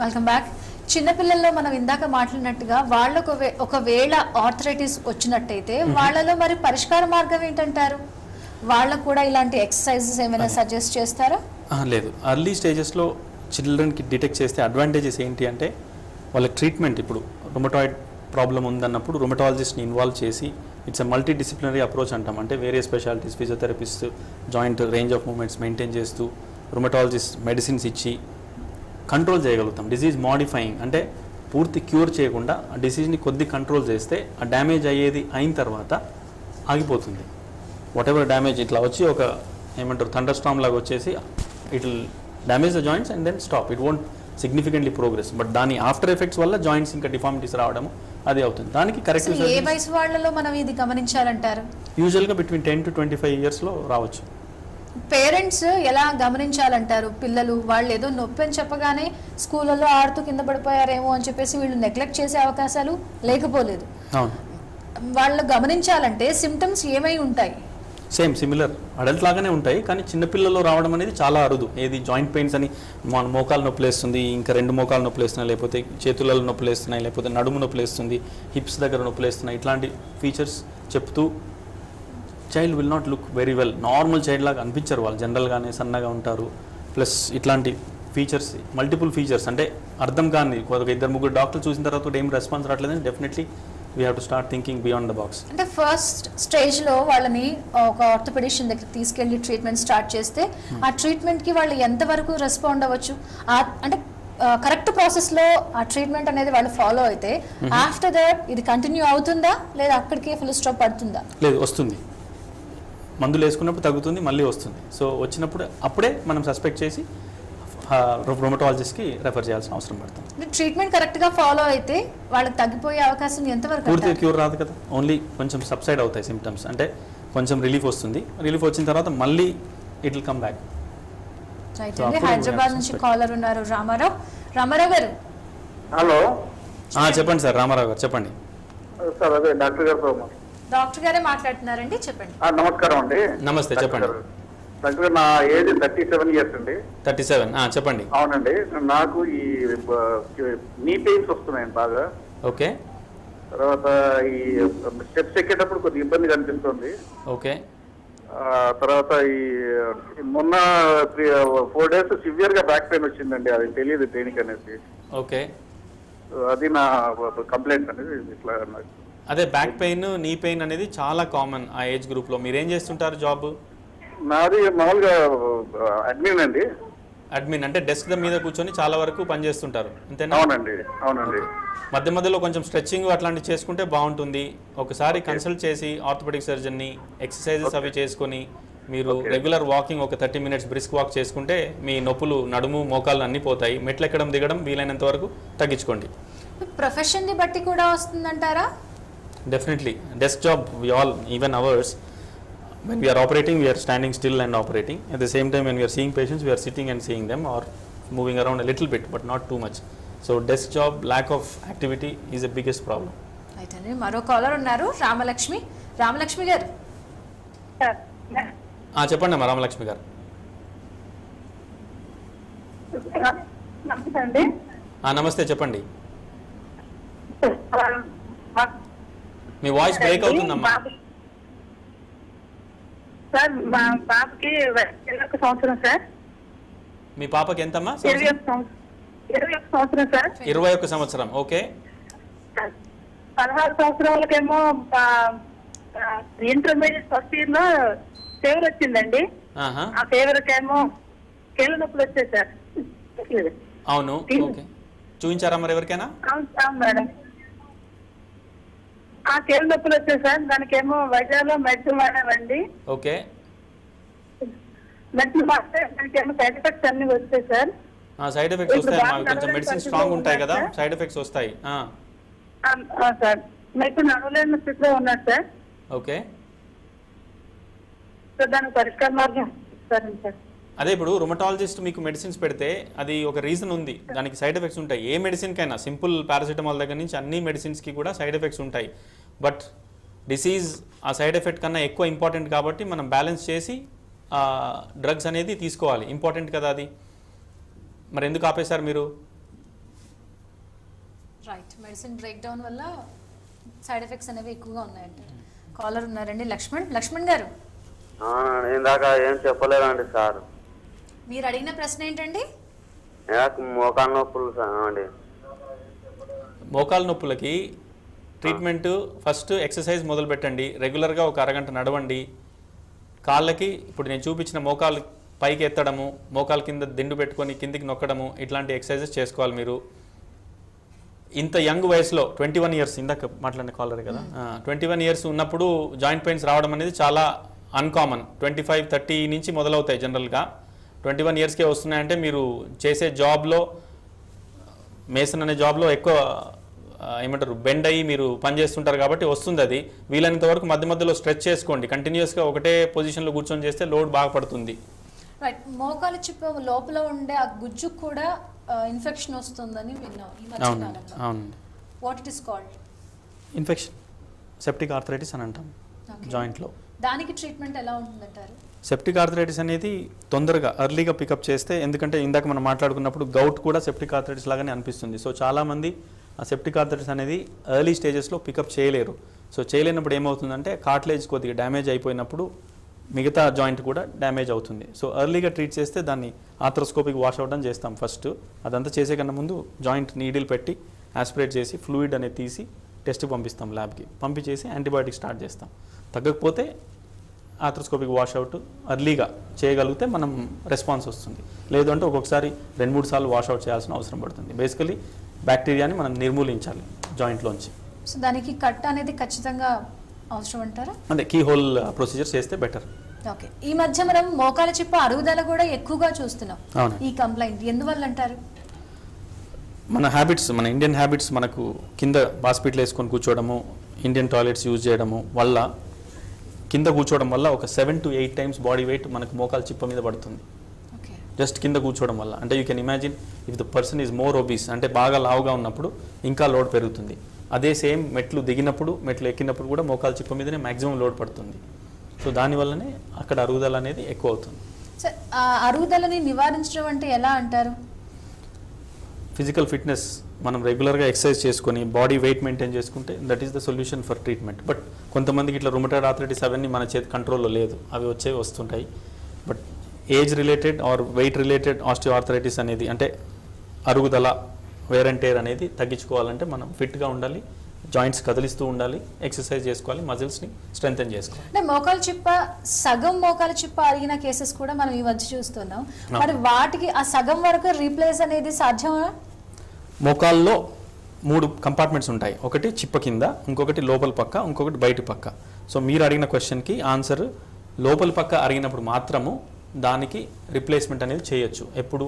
Welcome back. చిన్నపిల్లల్లో మనం ఇందాక మాట్లాడినట్టుగా వాళ్ళకు ఒకవేళ ఆర్థరైటిస్ వచ్చినట్టయితే వాళ్ళలో మరి పరిష్కార మార్గం ఏంటంటారు? వాళ్ళకు కూడా ఇలాంటి ఎక్సర్సైజెస్ ఏమైనా సజెస్ట్ చేస్తారా? లేదు, అర్లీ స్టేజెస్లో చిల్డ్రన్కి డిటెక్ట్ చేస్తే అడ్వాంటేజెస్ ఏంటి అంటే వాళ్ళ ట్రీట్మెంట్ ఇప్పుడు రుమటాయిడ్ ప్రాబ్లం ఉందన్నప్పుడు రుమటాలజిస్ట్ని ఇన్వాల్వ్ చేసి it's a multi disciplinary approach అంటాం. అంటే వేరే specialities, physiotherapist joint range of movements maintain చేస్తూ రుమటాలజిస్ట్ మెడిసిన్స్ ఇచ్చి కంట్రోల్ చేయగలుగుతాం. డిసీజ్ మాడిఫైయింగ్ అంటే పూర్తి క్యూర్ చేయకుండా ఆ డిసీజ్ని కొద్ది కంట్రోల్ చేస్తే ఆ డ్యామేజ్ అయ్యేది అయిన తర్వాత ఆగిపోతుంది. వాట్ ఎవర్ డ్యామేజ్ ఇట్లా వచ్చి ఒక ఏమంటారు థండర్ స్టార్మ్ లాగా వచ్చేసి it will damage the joints and then stop. It won't significantly progress. But దాని ఆఫ్టర్ ఎఫెక్ట్స్ వల్ల జాయింట్స్ ఇంకా డిఫార్మిటీస్ రావడము అది అవుతుంది. దానికి కరెక్ట్ ఏ వయసు వాళ్ళలో మనం ఇది గమనించాలంటారు? యూజువల్గా బిట్వీన్ 10 to 25 ఇయర్స్లో రావచ్చు. పేరెంట్స్ ఎలా గమనించాలంటారు? పిల్లలు వాళ్ళు ఏదో నొప్పి అని చెప్పగానే స్కూళ్ళలో ఆడుతూ కింద పడిపోయారేమో అని చెప్పేసి వీళ్ళు నెగ్లెక్ట్ చేసే అవకాశాలు లేకపోలేదు. వాళ్ళు గమనించాలంటే సిమ్టమ్స్ ఏమై ఉంటాయి? సేమ్ సిమిలర్ అడల్ట్ లాగానే ఉంటాయి, కానీ చిన్నపిల్లల్లో రావడం అనేది చాలా అరుదు. ఏది జాయింట్ పెయిన్స్ అని మన మోకాలు నొప్పులు వేస్తుంది, ఇంకా 2 మోకాలు నొప్పులు వేస్తున్నాయి, లేకపోతే చేతులలో నొప్పులు వేస్తున్నాయి, లేకపోతే నడుము నొప్పులు వేస్తుంది, హిప్స్ దగ్గర నొప్పులు వేస్తున్నాయి, ఇట్లాంటి ఫీచర్స్ చెప్తూ child will not look very well. Normal child లాగా అనిపించరు వాళ్ళు, జనరల్గానే సన్నగా ఉంటారు. ప్లస్ ఇట్లాంటి ఫీచర్స్ మల్టిపుల్ ఫీచర్స్ అంటే అర్థం కాని ఒక 2-3 డాక్టర్లు చూసిన తర్వాత కూడా ఏం రెస్పాన్స్ రావట్లేదని definitely we have to start thinking beyond the box. అంటే ఫస్ట్ స్టేజ్లో వాళ్ళని ఒక ఆర్థోపెడిషియన్ దగ్గర తీసుకెళ్ళి ట్రీట్మెంట్ స్టార్ట్ చేస్తే ఆ ట్రీట్మెంట్కి వాళ్ళు ఎంతవరకు రెస్పాండ్ అవ్వచ్చు? అంటే కరెక్ట్ ప్రాసెస్లో ఆ ట్రీట్మెంట్ అనేది వాళ్ళు ఫాలో అయితే ఆఫ్టర్ దట్ ఇది కంటిన్యూ అవుతుందా లేదా అక్కడికే ఫుల్ స్టాప్ పడుతుందా? లేదు, వస్తుంది. మందులు వేసుకున్నప్పుడు తగ్గుతుంది, మళ్ళీ వస్తుంది. సో వచ్చినప్పుడు అప్పుడే మనం సస్పెక్ట్ చేసి రుమటాలజిస్ట్కి రెఫర్ చేయాల్సిన అవసరం పడుతుంది. ట్రీట్మెంట్ కరెక్ట్గా ఫాలో అయితే వాళ్ళకి తగ్గిపోయే అవకాశం ఎంతవరకు? పూర్తిగా క్యూర్ రాదు కదా, ఓన్లీ కొంచెం సబ్సైడ్ అవుతాయి సిమ్టమ్స్. అంటే కొంచెం రిలీఫ్ వస్తుంది. రిలీఫ్ వచ్చిన తర్వాత మళ్ళీ it will come back. Hyderabad నుంచి కాలర్ ఉన్నారు, రామారావు గారు. హలో, చెప్పండి సార్. రామారావు గారు చెప్పండి సార్. అదే డాక్టర్ గారే మాట్లాడుతున్నారండి, చెప్పండి. నమస్కారం అండి. నమస్తే, చెప్పండి. డాక్టర్, నా ఏజ్ 37 ఇయర్స్ అండి. 37, చెప్పండి. అవునండి, నాకు ఈ నీ పెయిన్స్ వస్తున్నాయండి బాగా. ఓకే. తర్వాత ఈ స్టెప్స్ ఎక్కేటప్పుడు కొద్దిగా ఇబ్బంది కనిపిస్తుంది. ఓకే. తర్వాత ఈ మొన్న 4 days సివియర్ గా బ్యాక్ పెయిన్ వచ్చిందండి. అది తెలియదు దేనికి అనేసి. ఓకే. అది నా కంప్లైంట్ అనేది. ఇట్లా అదే బ్యాక్ పెయిన్, నీ పెయిన్ అనేది చాలా కామన్ ఆ ఏజ్ గ్రూప్లో. మీరు ఏం చేస్తుంటారు జాబ్? నాది మామూలుగా అడ్మిన్ అండి. అడ్మిన్ అంటే డెస్క్ మీద కూర్చొని చాలా వరకు పని చేస్తుంటారు, అంతేనా? అవునండి, అవునండి. మధ్య మధ్యలో కొంచెం స్ట్రెచ్చింగ్ అట్లాంటివి చేసుకుంటే బాగుంటుంది. ఒకసారి కన్సల్ట్ చేసి ఆర్థోపెడిక్ సర్జన్ని ఎక్సర్సైజెస్ అవి చేసుకొని మీరు రెగ్యులర్ వాకింగ్ ఒక 30 minutes బ్రిస్క్ వాక్ చేసుకుంటే మీ నొప్పులు, నడుము, మోకాళ్ళు అన్నీ పోతాయి. మెట్లు ఎక్కడం దిగడం వీలైనంత వరకు తగ్గించుకోండి. ప్రొఫెషన్ ని బట్టి కూడా వస్తుందంటారా? Definitely. Desk job, we all, even ours, when we are operating, we are standing still and operating. At the same time, when we are seeing patients, we are sitting and seeing them or moving around a little bit, but not too much. So, desk job, lack of activity is the biggest problem. అయితే మరో caller ఉన్నారు, రామలక్ష్మి గారు. చెప్పండి అమ్మా రామలక్ష్మి గారు. నమస్తే, చెప్పండి. మీ voice break అవుతుందమ్మా. సార్, మా పాపకి 21 సంవత్సరం సార్. మీ పాపకి ఎంతమ్మా? 21 సంవత్సరం సార్. 21 సంవత్సరం. ఓకే. 16 సంవత్సరాలకేమో ఇంటర్మీడియట్ ఫస్ట్ ఇయర్ లో ఫీవర్ వచ్చిందండి. ఆ ఫీవర్ కేమో కీళ్ళ నొప్పులు వచ్చాయి సార్. అవును. ఓకే. చూపించారా మరి ఎవరికైనా? అవును మేడం. ఆ కీళ్ళ నొప్పులు వచ్చాయి సార్. దానికేమో వైజాగ్లో మెడిసిన్ వాడామండి. ఓకే. మెడిసిన్ వాడితే దానికేమో సైడ్ ఎఫెక్ట్స్ అన్ని వచ్చాయి సార్. సైడ్ ఎఫెక్ట్స్ వస్తాయి. కొంచెం మెడిసిన్ స్ట్రాంగ్ ఉంటాయి కదా, సైడ్ ఎఫెక్ట్స్ వస్తాయి. సార్ ఇప్పుడు నడవలేని స్థితిలో ఉన్నారు సార్. ఓకే. సో దానికి పరిష్కార మార్గం సార్. అదే ఇప్పుడు రుమటాలజిస్ట్ మీకు మెడిసిన్స్ పెడితే అది ఒక రీజన్ ఉంది, దానికి సైడ్ ఎఫెక్ట్స్ ఉంటాయి. ఏ మెడిసిన్కైనా సింపుల్ పారాసిటమాల్ దగ్గర నుంచి అన్ని మెడిసిన్స్కి కూడా సైడ్ ఎఫెక్ట్స్ ఉంటాయి. బట్ డిసీజ్ ఆ సైడ్ ఎఫెక్ట్ కన్నా ఎక్కువ ఇంపార్టెంట్ కాబట్టి మనం బ్యాలెన్స్ చేసి డ్రగ్స్ అనేది తీసుకోవాలి. ఇంపార్టెంట్ కదా అది. మరి ఎందుకు ఆపేశారు మీరు? రైట్, మెడిసిన్ బ్రేక్ డౌన్ వల్ల సైడ్ ఎఫెక్ట్స్ అనేవి ఎక్కువగా ఉన్నాయంటారు. కాలర్ ఉన్నారండి, లక్ష్మణ్ గారు. ఇందాక ఏం చెప్పలేదండి సార్. మీరు అడిగిన ప్రశ్న ఏంటండి? మోకాలు నొప్పులు అండి. మోకాలు నొప్పులకి ట్రీట్మెంట్ ఫస్ట్ ఎక్సర్సైజ్ మొదలు పెట్టండి. రెగ్యులర్గా ఒక అరగంట నడవండి. కాళ్ళకి ఇప్పుడు నేను చూపించిన మోకాలు పైకి ఎత్తడము, మోకాలు కింద దిండు పెట్టుకొని కిందికి నొక్కడము, ఇట్లాంటి ఎక్సర్సైజెస్ చేసుకోవాలి మీరు. ఇంత యంగ్ వయసులో 21 ఇయర్స్, ఇందాక మాట్లాడిన కాలర్ కదా, 21 ఇయర్స్ ఉన్నప్పుడు జాయింట్ పెయిన్స్ రావడం అనేది చాలా అన్కామన్. 25-30 నుంచి మొదలవుతాయి జనరల్గా. 21 ఇయర్స్కే వస్తున్నాయంటే మీరు చేసే జాబ్లో, మేసన్ అనే జాబ్లో ఎక్కువ ఏమంటారు బెండ్ అయ్యి మీరు పనిచేస్తుంటారు కాబట్టి వస్తుంది అది. వీలైనంత వరకు మధ్య మధ్యలో స్ట్రెచ్ చేసుకోండి. కంటిన్యూస్గా ఒకటే పొజిషన్లో కూర్చొని చేస్తే లోడ్ బాగా పడుతుంది. రైట్, మోకాలు చిప్ప లోపల ఉండే ఆ గుజ్జు కూడా ఇన్ఫెక్షన్ వస్తుందని విన్నాం ఈ మధ్య కాలంలో. అవునండి. What it is called? Infection, septic arthritis అని అంటాం జాయింట్లో. దానికి ట్రీట్మెంట్ ఎలా ఉంటుందంటారు? సెప్టిక్ ఆర్థరైటిస్ అనేది తొందరగా ఎర్లీగా పికప్ చేస్తే, ఎందుకంటే ఇందాక మనం మాట్లాడుకున్నప్పుడు గౌట్ కూడా సెప్టిక్ ఆర్థరైటిస్ లాగానే అనిపిస్తుంది. సో చాలామంది ఆ సెప్టిక్ ఆర్థరైటిస్ అనేది ఎర్లీ స్టేజెస్లో పికప్ చేయలేరు. సో చేయలేనప్పుడు ఏమవుతుందంటే కార్టిలేజ్ కొద్దిగా డ్యామేజ్ అయిపోయినప్పుడు మిగతా జాయింట్ కూడా డ్యామేజ్ అవుతుంది. సో ఎర్లీగా ట్రీట్ చేస్తే దాన్ని ఆర్థ్రోస్కోపిక్ వాష్ అవుట్ అని చేస్తాం ఫస్ట్. అదంతా చేసే కన్నా ముందు జాయింట్ నీడిల్ పెట్టి ఆస్పిరేట్ చేసి ఫ్లూయిడ్ అనేది తీసి టెస్ట్కి పంపిస్తాం ల్యాబ్కి. పంపించేసి యాంటీబయాటిక్ స్టార్ట్ చేస్తాం. తగ్గకపోతే ఆర్థ్రోస్కోపిక్ వాష్ అవుట్ ఎర్లీగా చేయగలిగితే మనం రెస్పాన్స్ వస్తుంది. లేదు అంటే ఒక్కొక్కసారి 2-3 సార్లు వాష్ అవుట్ చేయాల్సిన అవసరం పడుతుంది. బేసికలీ బ్యాక్టీరియాని మనం నిర్మూలించాలి జాయింట్లోంచి. సో దానికి కట్ అనేది ఖచ్చితంగా అవసరం అంటారా? అంటే కీ హోల్ ప్రొసీజర్ చేస్తే బెటర్. ఓకే, ఈ మధ్య మనం మోకాల చిప్ప అరుగుదల కూడా ఎక్కువగా చూస్తున్నాం. ఈ కంప్లైంట్ ఎందువల్ల అంటారు? మన హ్యాబిట్స్, మన ఇండియన్ హ్యాబిట్స్, మనకు కింద బాస్పిట్లు వేసుకొని కూర్చోవడము, ఇండియన్ టాయిలెట్స్ యూజ్ చేయడము వల్ల, కింద కూర్చోవడం వల్ల ఒక 7 to 8 times బాడీ వెయిట్ మనకు మోకాల చిప్ప మీద పడుతుంది జస్ట్ కింద కూర్చోవడం వల్ల. అంటే you can imagine if the person is more obese, అంటే బాగా లావుగా ఉన్నప్పుడు ఇంకా లోడ్ పెరుగుతుంది. అదే సేమ్ మెట్లు దిగినప్పుడు, మెట్లు ఎక్కినప్పుడు కూడా మోకాల చిప్ప మీదనే మ్యాక్సిమం లోడ్ పడుతుంది. సో దానివల్లనే అక్కడ అరుగుదల అనేది ఎక్కువ అవుతుంది. అరుగుదలని నివారించడం అంటే ఎలా అంటారు? ఫిజికల్ ఫిట్నెస్, మనం రెగ్యులర్గా ఎక్సర్సైజ్ చేసుకొని బాడీ వెయిట్ మెయింటైన్ చేసుకుంటే that is the solution for treatment. But కొంతమందికి ఇట్లా రుమటాయిడ్ ఆర్థరైటిస్ అవన్నీ మన చేతి కంట్రోల్లో లేదు, అవి వస్తుంటాయి. But age related are wait related osteo arthritis అనేది, అంటే అరుగుదల, వేర్ అండ్ టేర్ అనేది తగ్గించుకోవాలంటే మనం ఫిట్గా ఉండాలి, జాయింట్స్ కదిలిస్తూ ఉండాలి, ఎక్సర్సైజ్ చేసుకోవాలి, మజిల్స్ని స్ట్రెంగ్తెన్ చేసుకోవాలి. అంటే మోకాలు చిప్ప, సగం మోకాలు చిప్ప అరిగిన కేసెస్ కూడా మనం ఈ మధ్య చూస్తున్నాం. మరి వాటికి ఆ సగం వరకు రీప్లేస్ అనేది సాధ్యమా? మోకాల్లో 3 కంపార్ట్మెంట్స్ ఉంటాయి. ఒకటి చిప్ప కింద, ఇంకొకటి లోపల పక్క, ఇంకొకటి బయటి పక్క. సో మీరు అడిగిన క్వశ్చన్కి ఆన్సర్ లోపల పక్క అరిగినప్పుడు మాత్రము దానికి రిప్లేస్మెంట్ అనేది చేయొచ్చు. ఎప్పుడు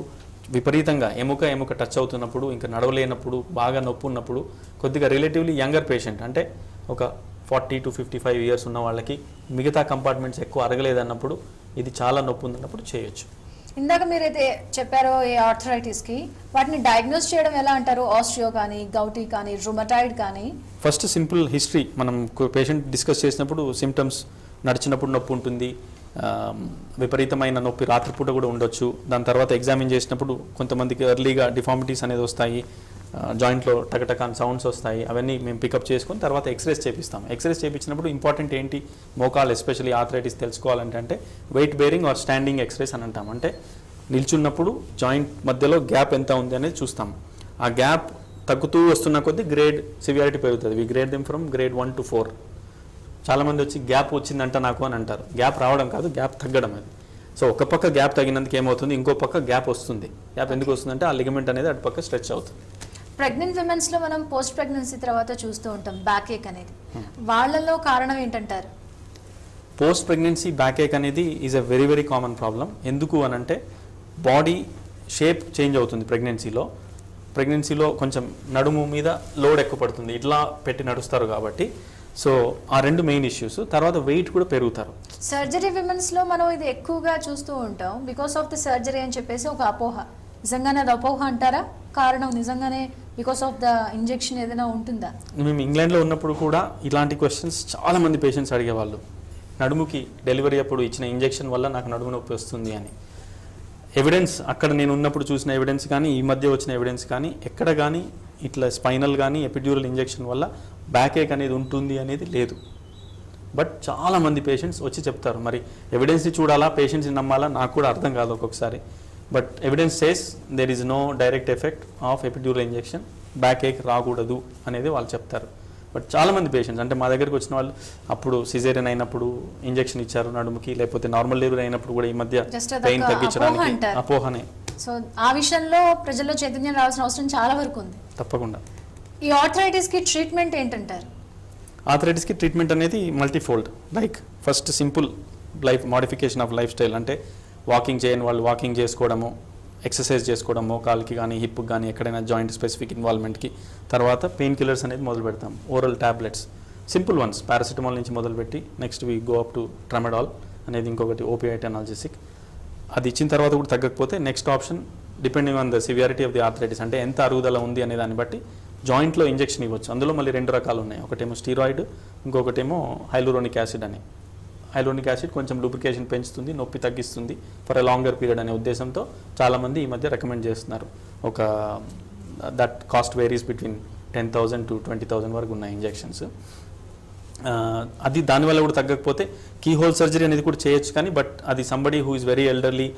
విపరీతంగా ఎముక టచ్ అవుతున్నప్పుడు, ఇంకా నడవలేనప్పుడు, బాగా నొప్పి ఉన్నప్పుడు, కొద్దిగా రిలేటివ్లీ యంగర్ పేషెంట్, అంటే ఒక 40 to 55 ఇయర్స్ ఉన్న వాళ్ళకి మిగతా కంపార్ట్మెంట్స్ ఎక్కువ అరగలేదన్నప్పుడు, ఇది చాలా నొప్పి ఉందన్నప్పుడు చేయొచ్చు. ఇందాక మీరైతే చెప్పారో ఈ ఆర్థరైటిస్కి, వాటిని డయాగ్నోస్ చేయడం ఎలా అంటారు? ఆస్ట్రియో కానీ, గౌటీ కానీ, రుమటాయిడ్ కానీ? ఫస్ట్ సింపుల్ హిస్టరీ మనం పేషెంట్ డిస్కస్ చేసినప్పుడు సిమ్టమ్స్, నడిచినప్పుడు నొప్పి ఉంటుంది, విపరీతమైన నొప్పి రాత్రిపూట కూడా ఉండొచ్చు. దాని తర్వాత ఎగ్జామిన్ చేసినప్పుడు కొంతమందికి ఎర్లీగా డిఫార్మిటీస్ అనేది వస్తాయి, జాయింట్లో టకటకాన్ సౌండ్స్ వస్తాయి. అవన్నీ మేము పికప్ చేసుకొని తర్వాత ఎక్స్రేస్ చేపిస్తాం. ఎక్స్రేస్ చేయించినప్పుడు ఇంపార్టెంట్ ఏంటి, మోకాలు ఎస్పెషల్లీ ఆర్థరైటిస్ తెలుసుకోవాలంటే weight bearing or standing xrays అని అంటాం. అంటే నిల్చున్నప్పుడు జాయింట్ మధ్యలో గ్యాప్ ఎంత ఉంది అనేది చూస్తాం. ఆ గ్యాప్ తగ్గుతూ వస్తున్న కొద్దీ గ్రేడ్ సివియారిటీ పెరుగుతుంది. We grade them from grade 1 to 4. చాలామంది వచ్చి గ్యాప్ వచ్చిందంట నాకు అని అంటారు. గ్యాప్ రావడం కాదు, గ్యాప్ తగ్గడం అది. సో ఒక పక్క గ్యాప్ తగినందుకు ఏమవుతుంది, ఇంకో పక్క గ్యాప్ వస్తుంది. గ్యాప్ ఎందుకు వస్తుందంటే ఆ లిగమెంట్ అనేది అటు పక్క స్ట్రెచ్ అవుతుంది. ప్రెగ్నెంట్ విమెన్స్లో మనం పోస్ట్ ప్రెగ్నెన్సీ తర్వాత చూస్తూ ఉంటాం బ్యాక్ ఏక్ అనేది. వాళ్ళలో కారణం ఏంటంటారు? పోస్ట్ ప్రెగ్నెన్సీ బ్యాక్ ఏక్ అనేది is a very very common problem. ఎందుకు అని అంటే బాడీ షేప్ చేంజ్ అవుతుంది ప్రెగ్నెన్సీలో కొంచెం నడుము మీద లోడ్ ఎక్కువ పడుతుంది, ఇట్లా పెట్టి నడుస్తారు కాబట్టి. సో ఆ 2 మెయిన్ ఇష్యూస్. తర్వాత వెయిట్ కూడా పెరుగుతారు. సర్జరీ విమెన్స్లో మనం ఇది ఎక్కువగా చూస్తూ ఉంటాం, బికాస్ ఆఫ్ ది సర్జరీ అని చెప్పేసి ఒక అపోహ. నిజంగానే అది అపోహ అంటారా? కారణం నిజంగానే బికాస్ ఆఫ్ ద ఇంజెక్షన్ ఏదైనా ఉంటుందా? మేము ఇంగ్లాండ్లో ఉన్నప్పుడు కూడా ఇలాంటి క్వశ్చన్స్ చాలామంది పేషెంట్స్ అడిగేవాళ్ళు. నడుముకి డెలివరీ అప్పుడు ఇచ్చిన ఇంజెక్షన్ వల్ల నాకు నడుము నొప్పి వస్తుంది అని. ఎవిడెన్స్, అక్కడ నేను ఉన్నప్పుడు చూసిన ఎవిడెన్స్ కానీ, ఈ మధ్య వచ్చిన ఎవిడెన్స్ కానీ, ఎక్కడ కానీ ఇట్లా స్పైనల్ కానీ ఎపిడ్యూరల్ ఇంజెక్షన్ వల్ల బ్యాక్ ఏక్ అనేది ఉంటుంది అనేది లేదు. బట్ చాలామంది పేషెంట్స్ వచ్చి చెప్తారు. మరి ఎవిడెన్స్ని చూడాలా, పేషెంట్స్ని నమ్మాలా, నాకు కూడా అర్థం కాదు ఒక్కొక్కసారి. But evidence says there is no direct effect of epidural injection, backache రాకూడదు అనేది వాళ్ళు చెప్తారు. బట్ చాలామంది పేషెంట్స్ అంటే మా దగ్గరికి వచ్చిన వాళ్ళు అప్పుడు సిజేరియన్ అయినప్పుడు ఇంజెక్షన్ ఇచ్చారు నడుముకి, లేకపోతే నార్మల్ డెలివరీ అయినప్పుడు కూడా ఈ మధ్య పెయిన్ తగ్గించడానికి అపోహనే. సో ఆ విషయంలో ప్రజల్లో చైతన్యం రావాల్సిన అవసరం చాలా వరకు ఉంది. తప్పకుండా. ఈ ఆర్థరైటిస్కి ట్రీట్మెంట్ ఏంటంటారు? ఆర్థరైటిస్కి ట్రీట్మెంట్ అనేది multifold. Like first simple life modification of life style, అంటే వాకింగ్ చేయని వాళ్ళు వాకింగ్ చేసుకోవడము, ఎక్సర్సైజ్ చేసుకోవడము, కాలుకి కానీ హిప్కి కానీ ఎక్కడైనా జాయింట్ స్పెసిఫిక్ ఇన్వాల్వ్మెంట్కి. తర్వాత పెయిన్ కిల్లర్స్ అనేది మొదలు పెడతాం, oral tablets, simple ones, paracetamol నుంచి మొదలుపెట్టి next we go up to tramadol అనేది ఇంకొకటి ఓపియాయిడ్ అనాల్జెసిక్. అది ఇచ్చిన తర్వాత కూడా తగ్గకపోతే next option depending on the severity of the arthritis, అంటే ఎంత అరుగుదల ఉంది అనే దాన్ని బట్టి జాయింట్లో ఇంజెక్షన్ ఇవ్వచ్చు. అందులో మళ్ళీ 2 రకాలు ఉన్నాయి, ఒకటేమో స్టీరాయిడ్, ఇంకొకటేమో హైలూరోనిక్ యాసిడ్ అని. హైలూరోనిక్ యాసిడ్ కొంచెం లూబ్రికేషన్ పెంచుతుంది, నొప్పి తగ్గిస్తుంది ఫర్ ఎ లాంగర్ పీరియడ్ అనే ఉద్దేశంతో చాలామంది ఈ మధ్య రికమెండ్ చేస్తున్నారు. ఒక that cost varies between 10,000 to 20,000 వరకు ఉన్నాయి ఇంజెక్షన్స్. అది దానివల్ల కూడా తగ్గకపోతే కీ హోల్ సర్జరీ అనేది కూడా చేయొచ్చు, కానీ బట్ అది somebody who is very elderly,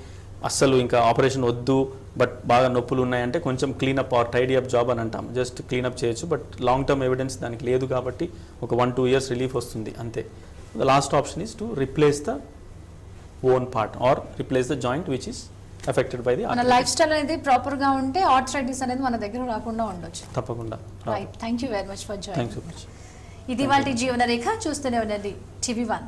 అస్సలు ఇంకా ఆపరేషన్ వద్దు బట్ బాగా నొప్పులు ఉన్నాయంటే కొంచెం cleanup or tidy up job అని అంటాం, జస్ట్ క్లీనప్ చేయొచ్చు. బట్ లాంగ్ టర్మ్ ఎవిడెన్స్ దానికి లేదు కాబట్టి ఒక 1-2 years రిలీఫ్ వస్తుంది అంతే. The last option is to replace the own part or replace the joint which is affected by the. మన లైఫ్ స్టైల్ అనేది ప్రాపర్గా ఉంటే ఆర్థరైటిస్ అనేది మన దగ్గర రాకుండా ఉండొచ్చు. తప్పకుండా. Right, thank you very much for joining. Thanks so much. ఇది వాళ్ళ జీవన రేఖ. చూస్తూనే ఉన్నది TV1.